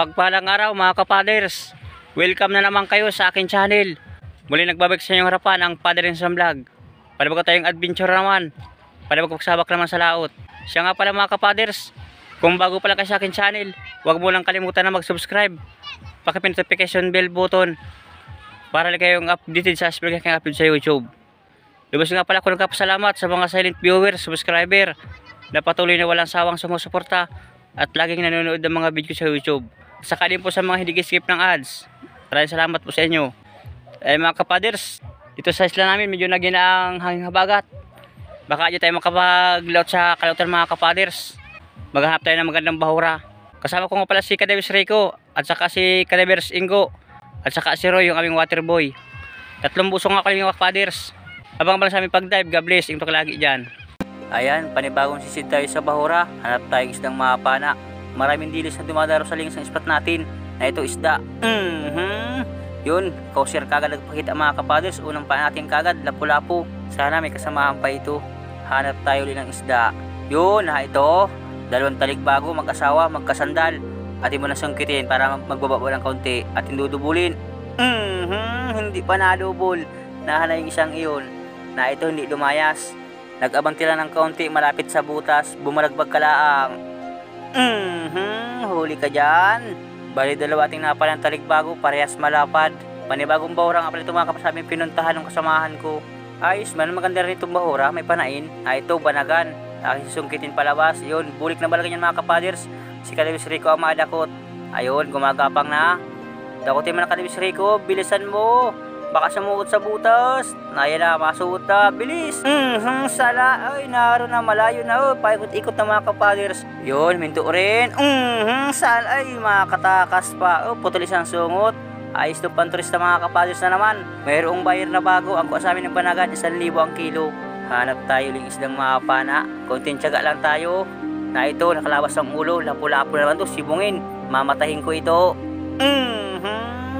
Mapagpalang araw mga kapaders. Welcome na naman kayo sa akin channel. Muli nagbabalik sa inyong harapan ang Father Enson Vlog. Panibag tayong adventure naman. Panibag pagsabak naman sa laot. Siya nga pala mga kapaders, kung bago pala kayo sa akin channel, huwag mo lang kalimutan na mag-subscribe. Pakipin notification bell button para lang kayong updated sa aspect ng upload sa YouTube. Lubos nga pala ako nagpapasalamat sa mga silent viewers, subscriber na patuloy na walang sawang sumusuporta at laging nanonood ng mga video sa YouTube. Saka din po sa mga hindi skip ng ads. Maraming salamat po sa inyo. Mga kapaders, dito sa isla namin medyo naging ang hanging habagat. Baka dyan tayo makapag-laut sa kalautan mga kapaders. Maghanap tayo ng magandang bahura. Kasama ko nga pala si Kadebers Rico at saka si Kadebers Ingo at saka si Roy, yung aming water boy. Tatlong busong nga kami mga kapaders. Abang pala sa aming pag-dive, God bless, yung lagi dyan. Ayan, panibagong sisid tayo sa bahura. Hanap tayong isdang mapana. Maraming dilis na dumadaro sa links ng spot natin na ito isda. Yun, kausir kagad nagpakita mga kapaders. Unang pa natin kagad, lapu-lapu. Sana may kasamahan pa ito. Hanap tayo ulit ng isda. Yun, ito. Dalawang talikbago, mag-asawa, magkasandal. Atin mo na sungkitin para magbababa ng kaunti. At hindudubulin. Hindi pa nadubol. Nahanay yung isang iyon. Na ito hindi lumayas. Nag-abang tila ng kaunti malapit sa butas. Bumalagbag kalaang. Huli ka dyan. Bali dalawa ating napalang talikbago, parehas malapad. Panibagong bahura nga pala ito mga kapasabing pinuntahan ng kasamahan ko. Ayos man, maganda rin itong bahura, may panain. Ito, banagan. Aking susungkitin palabas. Yun, bulik na balagan yan mga kapaders. Si Kadebers Rico ang madakot. Ayun, gumagapang na. Dakotin mo na Kadebers Rico, bilisan mo. Baka sumuot sa butas. Naya na, masuot na. Bilis. Sala. Ay, naroon na. Malayo na. Paikot-ikot na mga kapaders. Yun, minto rin. Sala. Ay, makatakas pa. Putol isang sungot. Ayos itong panturista mga kapaders na naman. Mayroong buyer na bago. Ang kuha sa amin ng panagan, 1,000 ang kilo. Hanap tayo uling isdang mapana. Konting tiyaga lang tayo. Na ito, nakalabas ang ulo. Lapu-lapu naman ito. Sibungin. Mamatahin ko ito.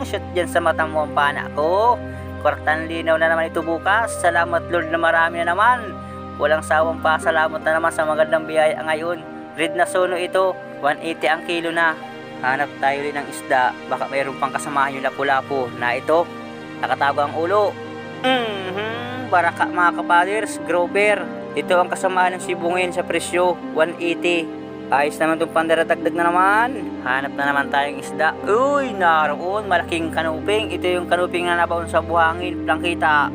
Shoot dyan sa matang mo ang pana ko. Kwartang linaw na naman ito bukas. Salamat Lord na marami na naman. Walang sawang pasalamat na naman sa magandang biyaya ngayon. Red na sono ito, 180 ang kilo na. Hanap tayo rin ng isda. Baka mayroon pang kasamahan yung lapu-lapu. Na ito, nakatago ang ulo. Baraka mga kapaders, grover. Ito ang kasamahan ng sibungin sa presyo, 180. Ayos naman itong pandaradagdag na naman. Hanap na naman tayong isda. Uy, naroon, malaking kanuping. Ito yung kanuping na nabaon sa buhangin. Plangkita.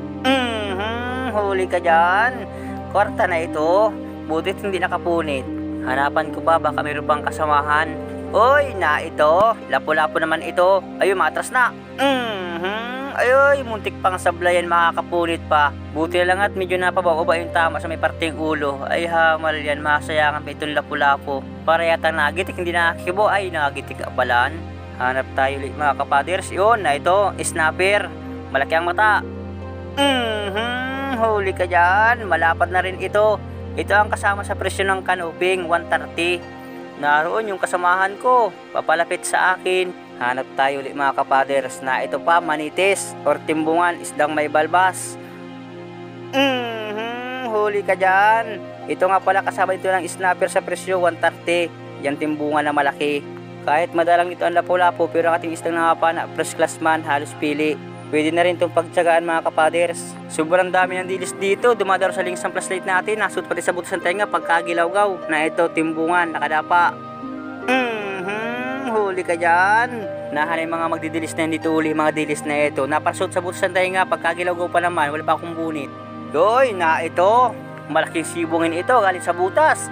Huli ka dyan. Kwarta na ito. Butit hindi nakapunit. Hanapan ko pa, baka mayroon pang kasamahan. Uy, na ito. Lapu-lapu naman ito. Ayun, matras na. Ay, muntik pang sablayan, makakapunit pa. Buti lang at medyo napababa yung tama sa may parting ulo. Ay, hamal yan, masayangan pa itong lapu-lapu. Para yata nagitik, hindi nakakibo. Ay, nagitik ka palaan. Hanap tayo ulit mga kapaders. Yun, na ito, snapper. Malaki ang mata. Huli ka dyan. Malapad na rin ito. Ito ang kasama sa presyo ng kanuping, 130. Naroon yung kasamahan ko. Papalapit sa akin. Hanap tayo ulit mga kapaders na ito pa, manitis or timbungan, isdang may balbas. Huli ka dyan. Ito nga pala kasama dito ng snapper sa presyo 130. Yan timbungan na malaki. Kahit madalang ito ang lapu-lapu, pero ang ating isdang nakapana, first class man, halos pili. Pwede na rin itong pagtsagaan mga kapaders. Sobrang dami ng dilis dito. Dumadaro sa links ng flashlight natin. Nasut pati sa butas ng tenga pagkagilaw-gaw. Na ito, timbungan, nakadapa. Huli ka dyan. Nahanay mga magdidilis na dito uli, mga dilis na ito. Napasot sa butas ng tenga pagkagilaw-gaw pa naman. Wala pa akong bunit. Yoy, na ito. Malaking sibungin ito galing sa butas.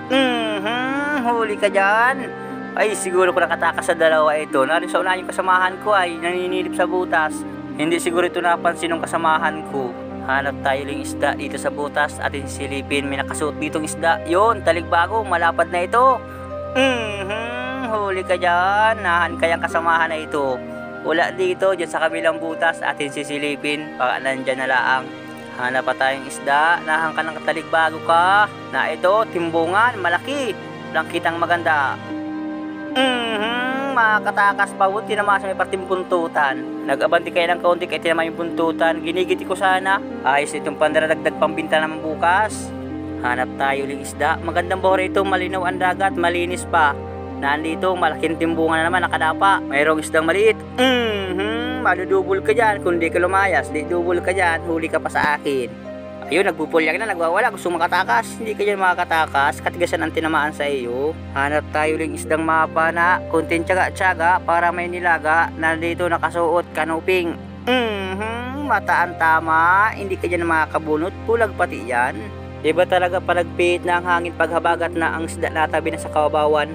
Huli ka dyan. Ay, siguro ko nakatakas sa dalawa ito. Narin sa unahan yung kasamahan ko ay naninilip sa butas. Hindi siguro ito napansin ng kasamahan ko. Hanap tayo ng isda dito sa butas. Atin silipin. May nakasuot ditong isda. Yun, talikbago. Malapad na ito. Huli ka dyan. Nahan kayang kasamahan na ito. Wala dito. Dyan sa kabilang butas. Atin sisilipin. Baka nandyan na laang. Hanap pa tayong isda. Nahan ka ng talikbago ka. Na ito, timbungan. Malaki. Langkitang maganda. Makatakas pa. Buti naman sa may parting buntutan. Nag-abanti kayo ng kaunti kahit naman yung buntutan. Ginigiti ko sana. Ayos itong pandaradagdag pambinta naman bukas. Hanap tayo uling isda. Magandang bahura ito. Malinaw ang dagat. Malinis pa. Nandito, malaking timbungan na naman, nakadapa. Mayroong isdang maliit. Madudubol ka dyan. Kung di ka lumayas, di dubol ka dyan. Huli ka pa sa akin. Ayun, nagpupulyak na, nagwawala. Gusto makatakas. Hindi ka dyan makakatakas. Katigasan ang tinamaan sa iyo. Hanap tayo ng isdang mapa na kunting tiyaga-tiyaga para may nilaga. Nandito nakasuot, kanuping. Mataan tama. Hindi ka dyan makakabunot. Pulag pati yan. Iba talaga palagpit na ang hangin paghabagat na ang isda natabi na sa kawabawan.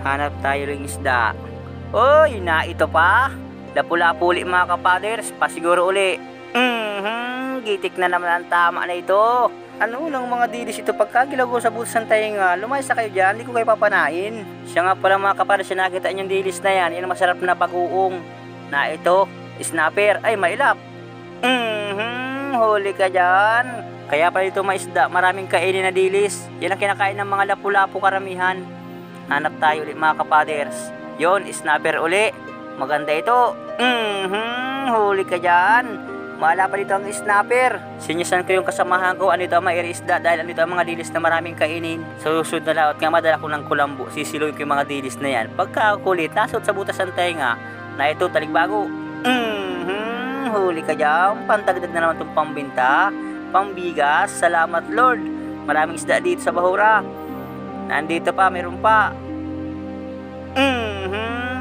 Hanap tayo ng isda. Oy, na ito pa. Lapu-lapu uli mga kapaders. Pasiguro uli. Gitik na naman ang tama na ito. Ano lang mga dilis ito pagkagilaw ko sa butas ng tainga. Lumayas na kayo dyan. Hindi ko kayo papanain. Siya nga pala mga kapaders. Nakita yung dilis na yan. Yung masarap na bagoong. Na ito. Snapper. Ay, mailap. Huli ka dyan. Kaya pala ito maisda, maraming kainin na dilis. Yan ang kinakain ng mga lapu-lapu karamihan. Hanap tayo ulit mga kapaders. Yon, snapper uli. Maganda ito. Huli ka dyan. Maala pa dito ang snapper. Sinyasan ko yung kasamahan ko. Ano ito ang mga isda dahil ano ito ang mga dilis na maraming kainin. Sa susunod na laot nga madala ko ng kulambo. Sisiluin ko yung mga dilis na yan. Pagkakulit, nasot sa butas ng tenga. Na ito taligbago. Huli ka dyan. Pantagdag na naman itong pambinta. Pambigas, salamat Lord. Maraming isda dito sa bahura. Nandito pa, meron pa.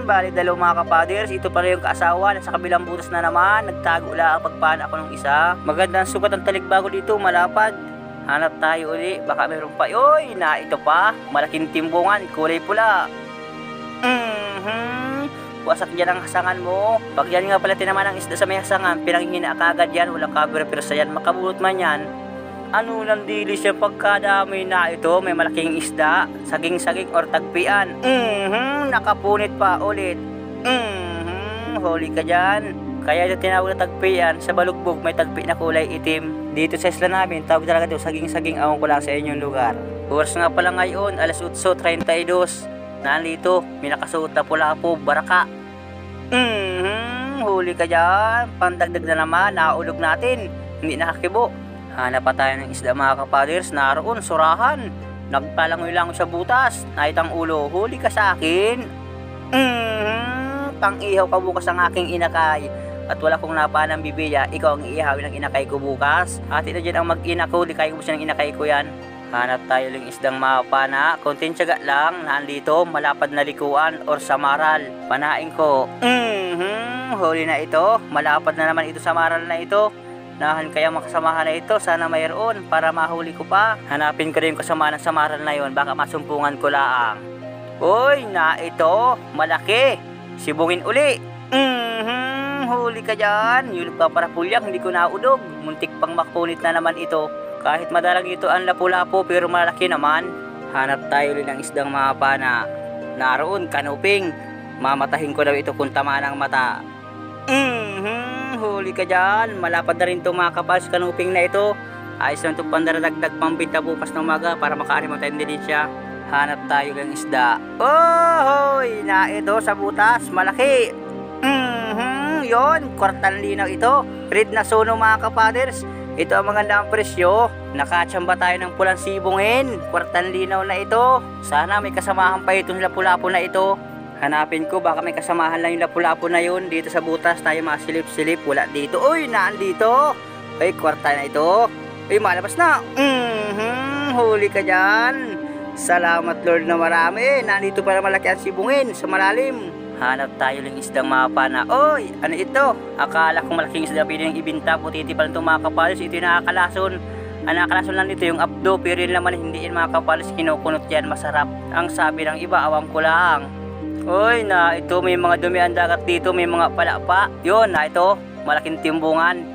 Bali dalaw mga kapaders. Ito pala yung kaasawa. Nasa kabilang butas na naman. Nagtago lang pagpana ako ng isa. Magandang sukat ang taligbago dito, malapad. Hanap tayo uli, baka meron pa. Oy, na ito pa. Malaking timbungan, kulay pula. Wasak dyan ang hasangan mo. Pag yan nga pala tinaman ang isda sa may hasangan, pinangingina ka agad yan, walang cover pero sa yan, makabulot man yan. Ano lang dilis yung pagkadami na ito, may malaking isda, saging-saging or tagpian. Nakapunit pa ulit. Huli ka dyan. Kaya ito tinawag na tagpian, sa balugbog may tagpi na kulay itim. Dito sa isla namin, tawag talaga ito saging-saging, awang ko lang sa inyong lugar. Oras nga pala ngayon, alas 8:32. Nandito, may nakasuot na pula-po, baraka. Huli ka dyan. Pandagdag na naman, naulog natin. Hindi nakakibo. Hanap pa tayo ng isda mga kapaders. Naroon, surahan. Nagpalangoy-langoy sa butas. Naitang ulo, huli ka sa akin. Pang-ihaw ka bukas ang aking inakay. At wala kong napanang bibiya, ikaw ang iihawin ng inakay ko bukas. At ito dyan ang mag-ina ko, di kaya ko siya ng inakay ko yan. Hanap tayo ng isdang mapa na konting tiyaga lang. Nandito, malapad na likuan or samaral. Panain ko. Huli na ito. Malapad na naman ito samaral na ito. Nahan kaya makasamahan na ito. Sana mayroon para mahuli ko pa. Hanapin ko rin yung kasama ng samaral na yon. Baka masumpungan ko lang. Uy, na ito. Malaki. Sibungin uli. Huli ka dyan. Yung nagpaparapulyak, hindi ko naudog. Muntik pang makunit na naman ito. Kahit madalang ito ang lapu-lapu pero malaki naman. Hanap tayo rin ng isdang mapa na naroon, kanuping. Mamatahin ko daw ito kung tama ng mata. Huli ka dyan. Malapad na rin itong mga kapas kanuping na ito. Ayos lang itong pandaradagdag pambinta bukas ng umaga para makaari mo tayong din siya. Hanap tayo ng isda. Hoy, na ito sa butas, malaki. Yon, kwartang linaw ito. Red na suno mga kapaders. Ito ang magandang presyo. Nakatsamba tayo ng pulang sibungin. Kwartang linaw na ito. Sana may kasamahan pa itong lapu-lapu na ito. Hanapin ko, baka may kasamahan lang yung lapu-lapu na yun. Dito sa butas tayo masilip-silip. Wala dito. Uy, naandito. Uy, kwarta na ito. Uy, malabas na. Huli ka dyan. Salamat Lord na marami. Nandito para malaki ang sibungin sa malalim. Hanap tayo ng isdang mapa na, oy, ano ito? Akala kong malaking isda pwede yung ibinta, putiti pala itong mga kapalos, ito yung nakakalason. Ang nakakalason lang dito yung abdo, pero yun naman hindi yung mga kapalos, kinukunot yan, masarap. Ang sabi ng iba, awam ko lang. Oy, na ito, may mga dumi ang dagat dito, may mga palapa. Yun, na ito, malaking timbungan.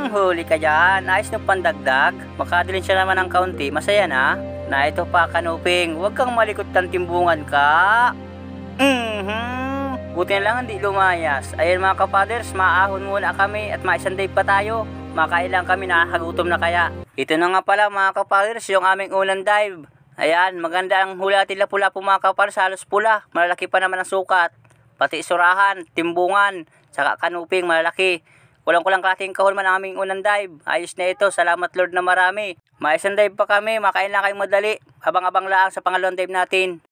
Huli ka dyan, ayos ng pandagdag. Makadilin siya naman ng kaunti, masaya na. Na ito pa, kanuping, huwag kang malikot ng timbungan ka. Buti na lang hindi lumayas. Ayan mga kapaders, maahon muna kami at maisanday pa tayo. Makailang kami, nakakagutom na kaya. Ito na nga pala mga kapaders, yung aming unang dive. Ayan, maganda ang hula tila pula po mga kapaders, halos pula. Malalaki pa naman ang sukat. Pati surahan, timbungan, saka kanuping malalaki. Kulang-kulang klating kahol man ang aming unang dive. Ayos na ito, salamat Lord na marami. Maisanday pa kami, makain lang kayong madali. Abang-abang lang sa pangalawang dive natin.